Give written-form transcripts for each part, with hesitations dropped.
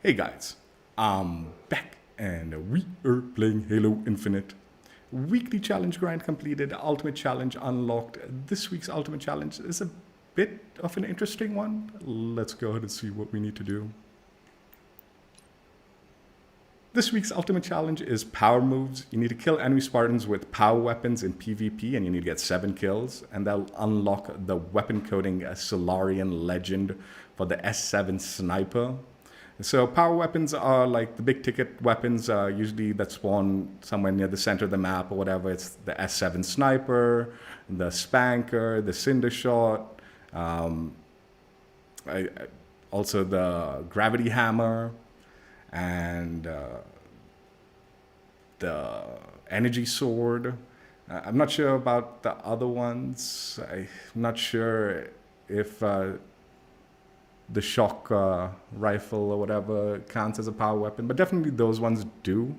Hey guys, I'm back and we are playing Halo Infinite. Weekly challenge grind completed, ultimate challenge unlocked. This week's ultimate challenge is a bit of an interesting one. Let's go ahead and see what we need to do. This week's ultimate challenge is power moves. You need to kill enemy Spartans with power weapons in PvP and you need to get 7 kills. And that'll unlock the weapon coding Solarian Legend for the S7 Sniper. So power weapons are like the big ticket weapons, usually that spawn somewhere near the center of the map or whatever. It's the S7 Sniper, the Spanker, the Cinder Shot, also the Gravity Hammer, and the Energy Sword. I'm not sure about the other ones. I'm not sure if the shock rifle or whatever counts as a power weapon, but definitely those ones do,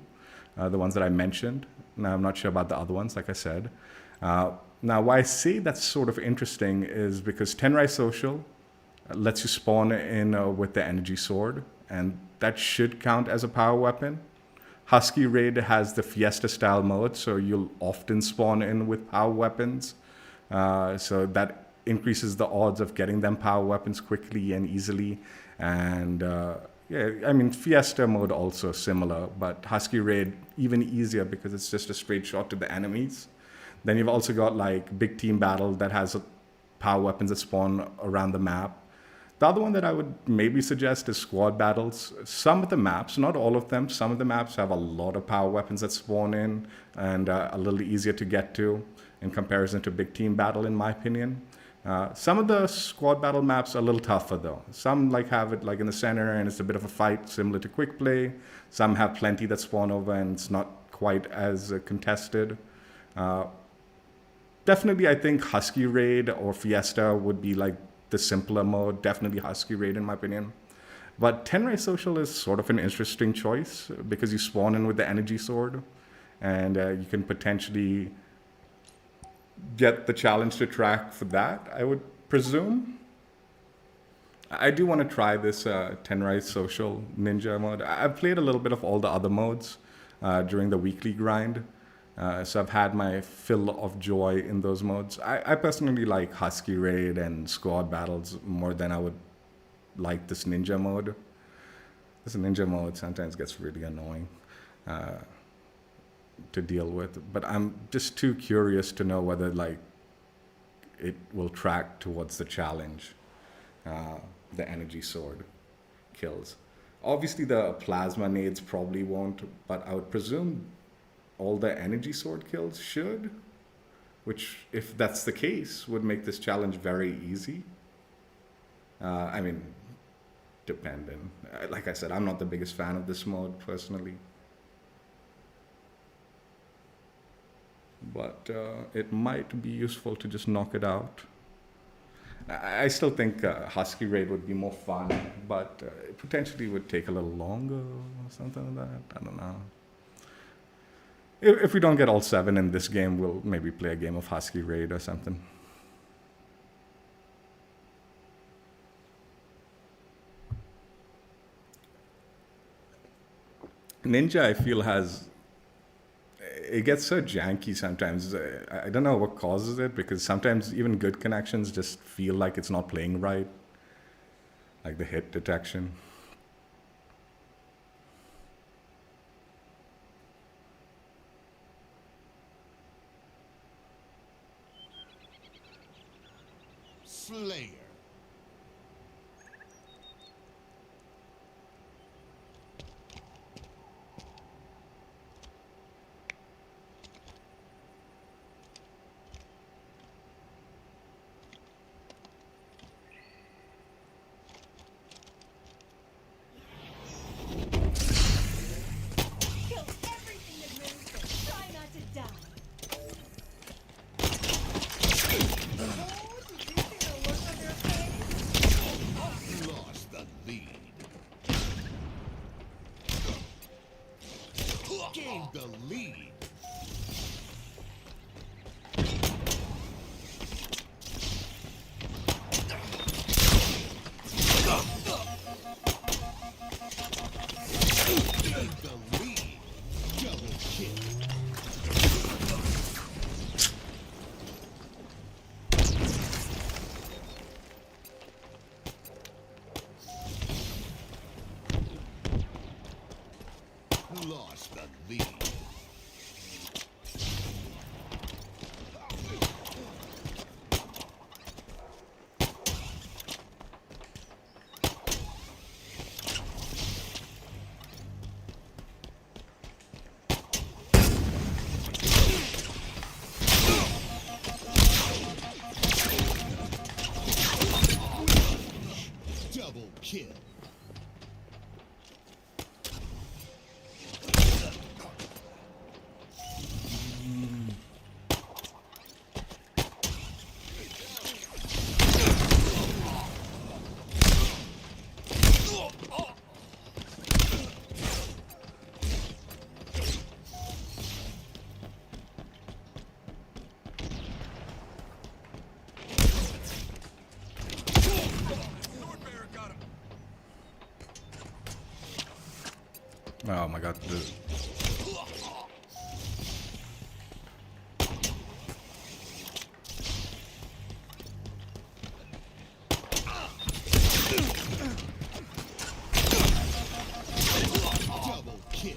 the ones that I mentioned. Now, I'm not sure about the other ones, like I said. Now, why I say that's sort of interesting is because Tenrai Social lets you spawn in with the Energy Sword, and that should count as a power weapon. Husky Raid has the Fiesta style mode, so you'll often spawn in with power weapons. So that increases the odds of getting them power weapons quickly and easily. And yeah, I mean, Fiesta mode also similar, but Husky Raid even easier because it's just a straight shot to the enemies. Then you've also got like Big Team Battle that has power weapons that spawn around the map. The other one that I would maybe suggest is Squad Battles. Some of the maps, not all of them, some of the maps have a lot of power weapons that spawn in and a little easier to get to in comparison to Big Team Battle, in my opinion. Some of the Squad Battle maps are a little tougher though. Some like have it like in the center and it's a bit of a fight similar to Quick Play. Some have plenty that spawn over and it's not quite as contested. Definitely I think Husky Raid or Fiesta would be like the simpler mode. Definitely Husky Raid in my opinion. But Tenrai Social is sort of an interesting choice because you spawn in with the Energy Sword and you can potentially get the challenge to track for that, I would presume. I do want to try this Tenrai Social Ninja mode. I've played a little bit of all the other modes during the weekly grind. So I've had my fill of joy in those modes. I personally like Husky Raid and Squad Battles more than I would like this Ninja mode. This Ninja mode sometimes gets really annoying to deal with, but I'm just too curious to know whether like it will track towards the challenge, the Energy Sword kills. Obviously the plasma nades probably won't, but I would presume all the Energy Sword kills should, which if that's the case would make this challenge very easy. I mean, depending. Like I said, I'm not the biggest fan of this mode personally. But it might be useful to just knock it out. I still think Husky Raid would be more fun, but it potentially would take a little longer or something like that. I don't know. If we don't get all 7 in this game, we'll maybe play a game of Husky Raid or something. Ninja, I feel, it gets so janky sometimes. I don't know what causes it, because sometimes even good connections just feel like it's not playing right, like the hit detection. Slayer. Kill everything that moves, but try not to die. Oh, did you see the look on their Double kill. Oh my god, dude. Double kill.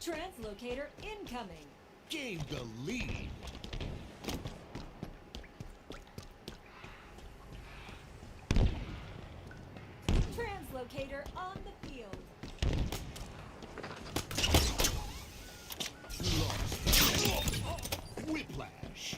Translocator incoming. Gained the lead. Translocator on the field. Lost. Whiplash.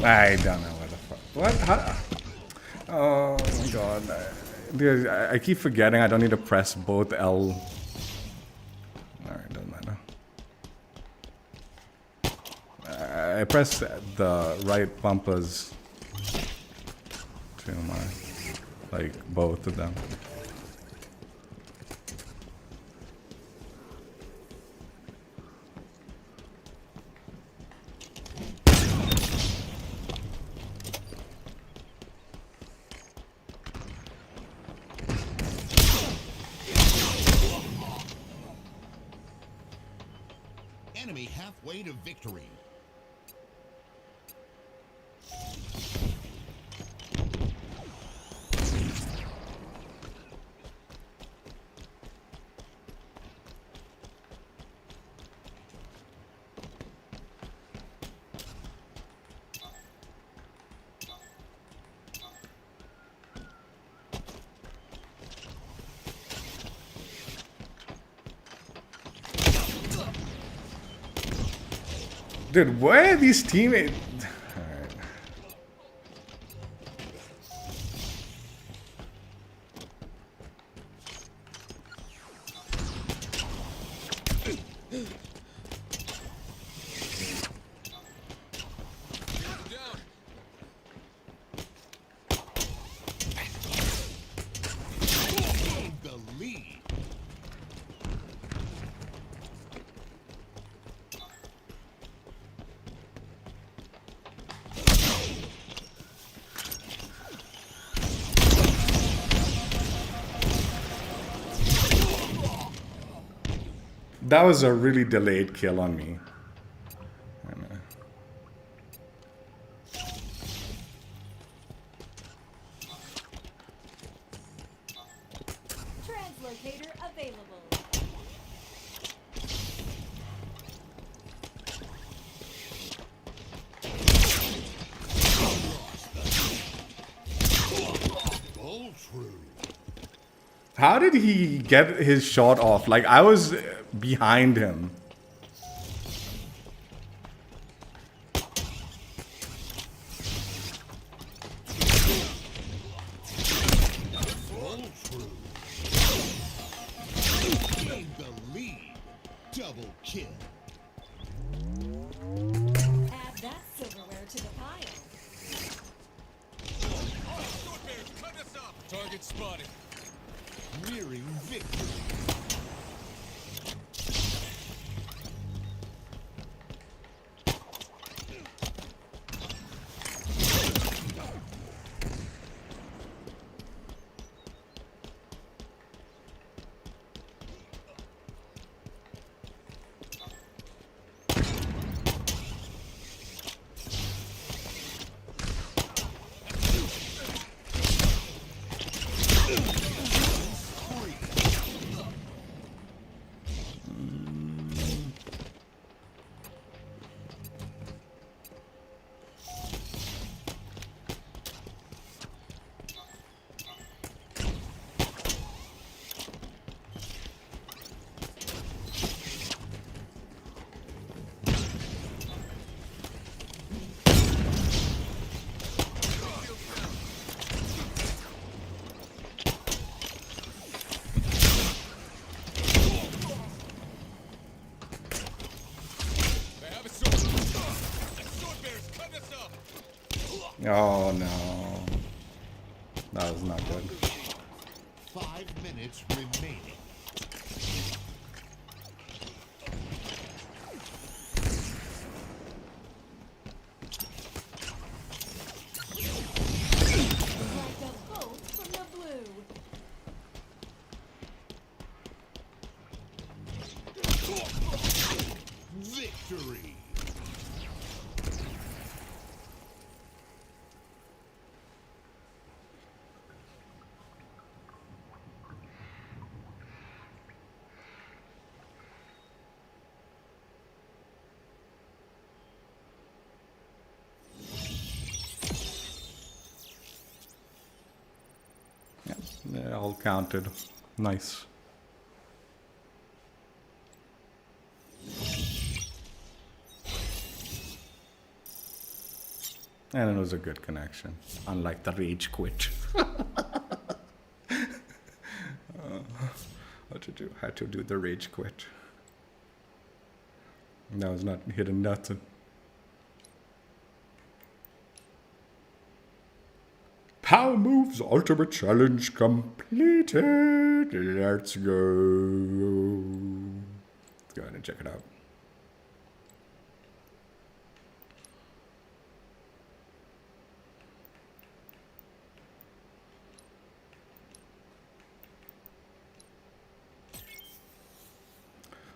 I don't know what the fuck. What? How? Oh my god. Dude, I keep forgetting I don't need to press both L. Alright, doesn't matter. I press the right bumpers to my, like, both of them. Enemy halfway to victory. Dude, where are these teammates? Alright. Gained the lead. That was a really delayed kill on me. Translocator available. All true. How did he get his shot off? Like, I was behind him. All true. Gained the lead. Double kill. Add that silverware to the pile. Target spotted. Nearing victory. Oh no. That was not good. 5 minutes remaining. Like a bolt from the blue. Victory. Yeah, all counted. Nice. And it was a good connection, unlike the rage quit. What to do? Had to do the rage quit. That was not hitting nothing. Power moves ultimate challenge completed. Let's go. Let's go ahead and check it out.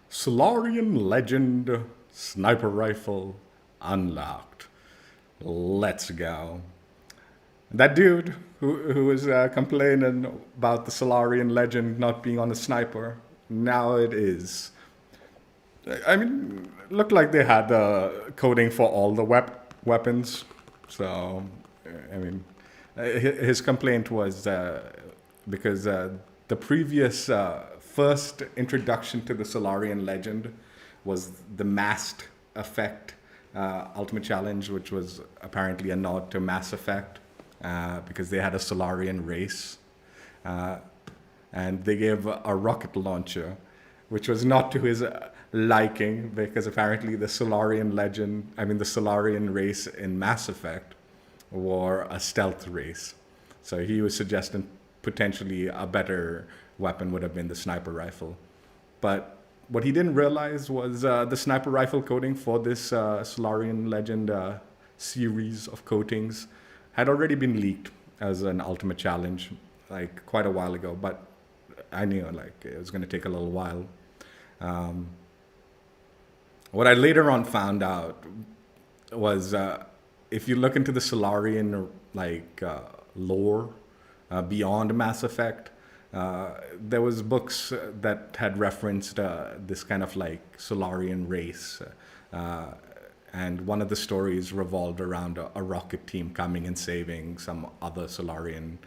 Solarian Legend sniper rifle unlocked. Let's go. That dude who was complaining about the Solarian Legend not being on the sniper, now it is. I mean, looked like they had the coding for all the weapons. So, I mean, his complaint was because the previous first introduction to the Solarian Legend was the masked effect Ultimate Challenge, which was apparently a nod to Mass Effect because they had a Solarian race. And they gave a rocket launcher, which was not to his liking because apparently the Solarian race in Mass Effect were a stealth race. So he was suggesting potentially a better weapon would have been the sniper rifle. But what he didn't realize was the sniper rifle coating for this Solarian Legend series of coatings had already been leaked as an Ultimate Challenge like quite a while ago, but I knew like it was going to take a little while. What I later on found out was if you look into the Solarian lore beyond Mass Effect, there was books that had referenced this kind of like Solarian race, and one of the stories revolved around a rocket team coming and saving some other Solarian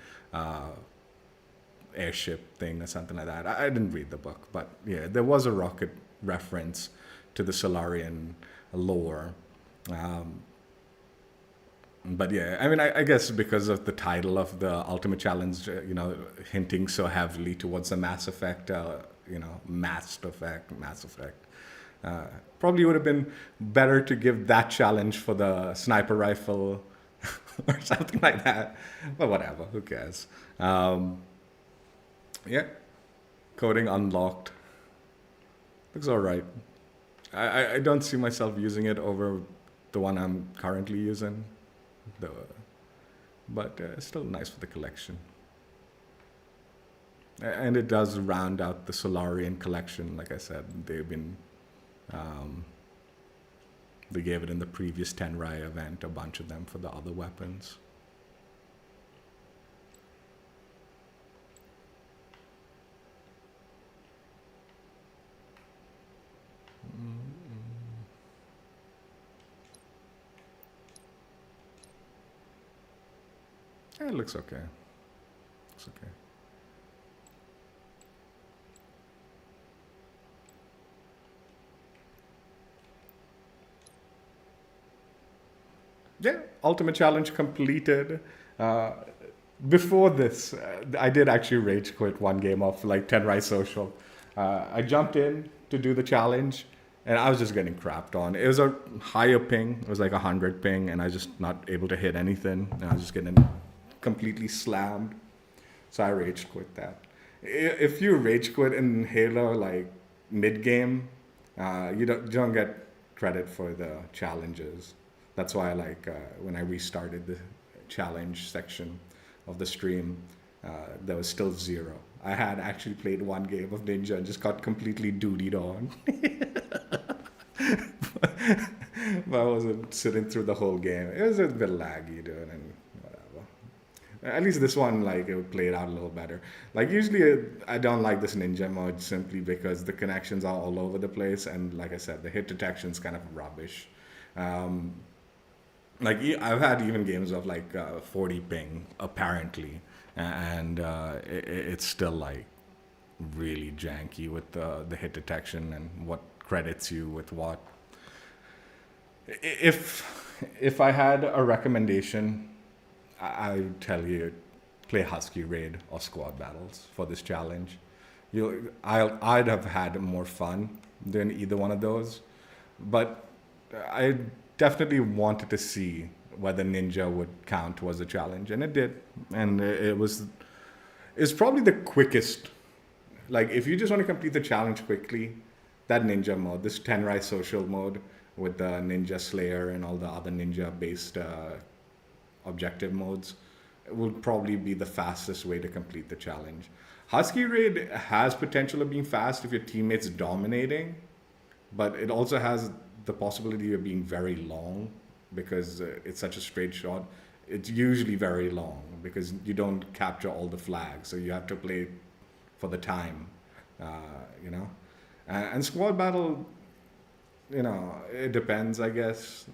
airship thing or something like that. I didn't read the book, but yeah, there was a rocket reference to the Solarian lore. But yeah, I mean, I guess because of the title of the Ultimate Challenge, hinting so heavily towards the Mass Effect, Mass Effect. Probably would have been better to give that challenge for the sniper rifle or something like that. But whatever, who cares? Yeah, coding unlocked. Looks all right. I don't see myself using it over the one I'm currently using, but it's still nice for the collection. And it does round out the Solarian collection. Like I said, they gave it in the previous Tenrai event, a bunch of them for the other weapons. Yeah, it looks okay. Looks okay. Yeah, Ultimate Challenge completed. Before this, I did actually rage quit one game of like Tenrai Social. I jumped in to do the challenge, and I was just getting crapped on. It was a higher ping. It was like 100 ping, and I was just not able to hit anything. And I was just getting completely slammed. So I rage quit that. If you rage quit in Halo like mid game, you don't get credit for the challenges. That's why when I restarted the challenge section of the stream, there was still 0. I had actually played one game of Ninja and just got completely dootied on. But I wasn't sitting through the whole game. It was a bit laggy, dude, and whatever. At least this one, like, it played out a little better. Like, usually I don't like this Ninja mode simply because the connections are all over the place, and like I said, the hit detection's kind of rubbish. Um, I've had even games of 40 ping apparently, and it's still like really janky with the hit detection and what credits you with what. If I had a recommendation, I would tell you play Husky Raid or Squad Battles for this challenge. I'd have had more fun doing either one of those, but I definitely wanted to see whether Ninja would count towards the challenge, and it did, and it's probably the quickest. Like, if you just want to complete the challenge quickly, that Ninja mode, this Tenrai social mode with the Ninja Slayer and all the other Ninja-based objective modes, will probably be the fastest way to complete the challenge. Husky Raid has potential of being fast if your teammate's dominating, but it also has the possibility of being very long because it's such a straight shot. It's usually very long because you don't capture all the flags, so you have to play for the time, you know. And squad battle, you know, it depends, I guess.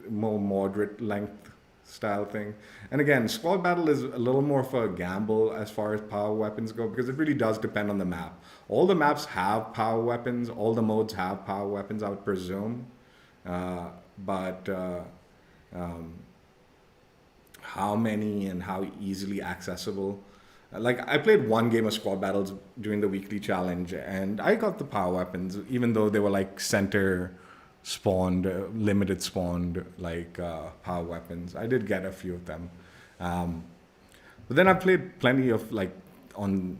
More moderate length style thing. And again, squad battle is a little more for a gamble as far as power weapons go because it really does depend on the map. All the maps have power weapons. All the modes have power weapons, I would presume. But how many and how easily accessible? Like, I played one game of squad battles during the weekly challenge, and I got the power weapons, even though they were like center spawned, limited spawned, power weapons. I did get a few of them. But then I played plenty of, like, on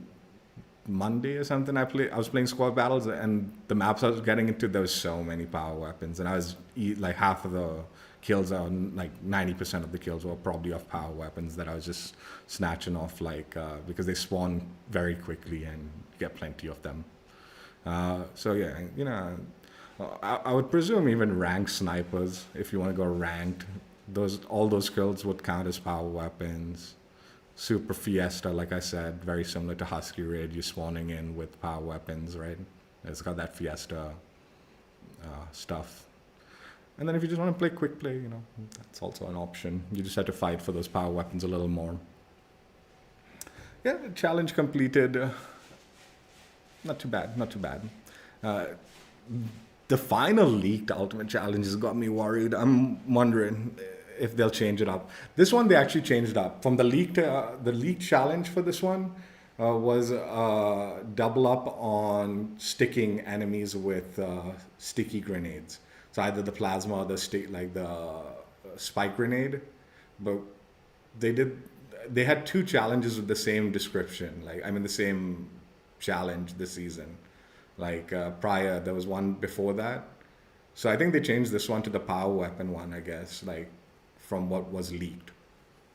Monday or something, I was playing squad battles, and the maps I was getting into, there was so many power weapons, and I was like half of the kills, are like 90% of the kills were probably off power weapons that I was just snatching off, because they spawn very quickly and you get plenty of them. So yeah, you know, I would presume even ranked snipers, if you want to go ranked, all those kills would count as power weapons. Super Fiesta, like I said, very similar to Husky Raid, you're spawning in with power weapons, right? It's got that Fiesta stuff. And then if you just want to play quick play, you know, that's also an option. You just have to fight for those power weapons a little more. Yeah, challenge completed. Not too bad, not too bad. The final leaked Ultimate Challenge has got me worried. I'm wondering if they'll change it up. This one they actually changed up. From the leaked challenge for this one was double up on sticking enemies with sticky grenades. So either the plasma or the spike grenade. But they had two challenges with the same description. The same challenge this season. Prior, there was one before that. So I think they changed this one to the power weapon one, I guess, from what was leaked.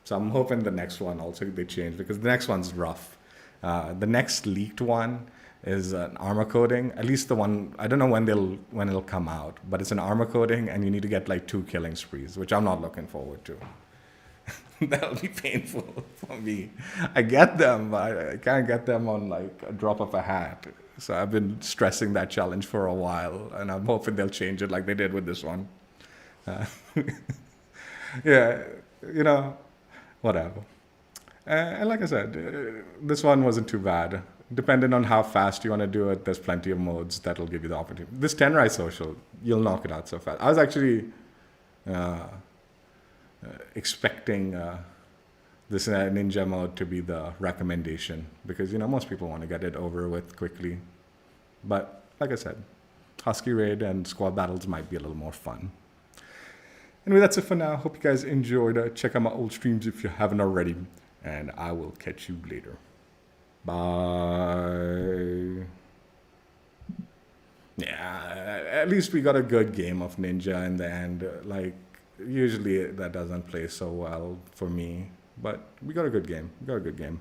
So I'm hoping the next one also they change, because the next one's rough. The next leaked one is an armor coating. At least the one, I don't know when it'll come out, but it's an armor coating, and you need to get 2 killing sprees, which I'm not looking forward to. That'll be painful for me. I get them, but I can't get them on a drop of a hat. So I've been stressing that challenge for a while, and I'm hoping they'll change it like they did with this one. Yeah, whatever. And like I said, this one wasn't too bad. Depending on how fast you want to do it, there's plenty of modes that'll give you the opportunity. This Tenrai Social, you'll knock it out so fast. I was actually expecting this ninja mode to be the recommendation, because most people want to get it over with quickly. But like I said, Husky Raid and squad battles might be a little more fun. Anyway, that's it for now. Hope you guys enjoyed. Check out my old streams if you haven't already. And I will catch you later. Bye. Yeah, at least we got a good game of Ninja in the end. Like, usually that doesn't play so well for me. But we got a good game. We got a good game.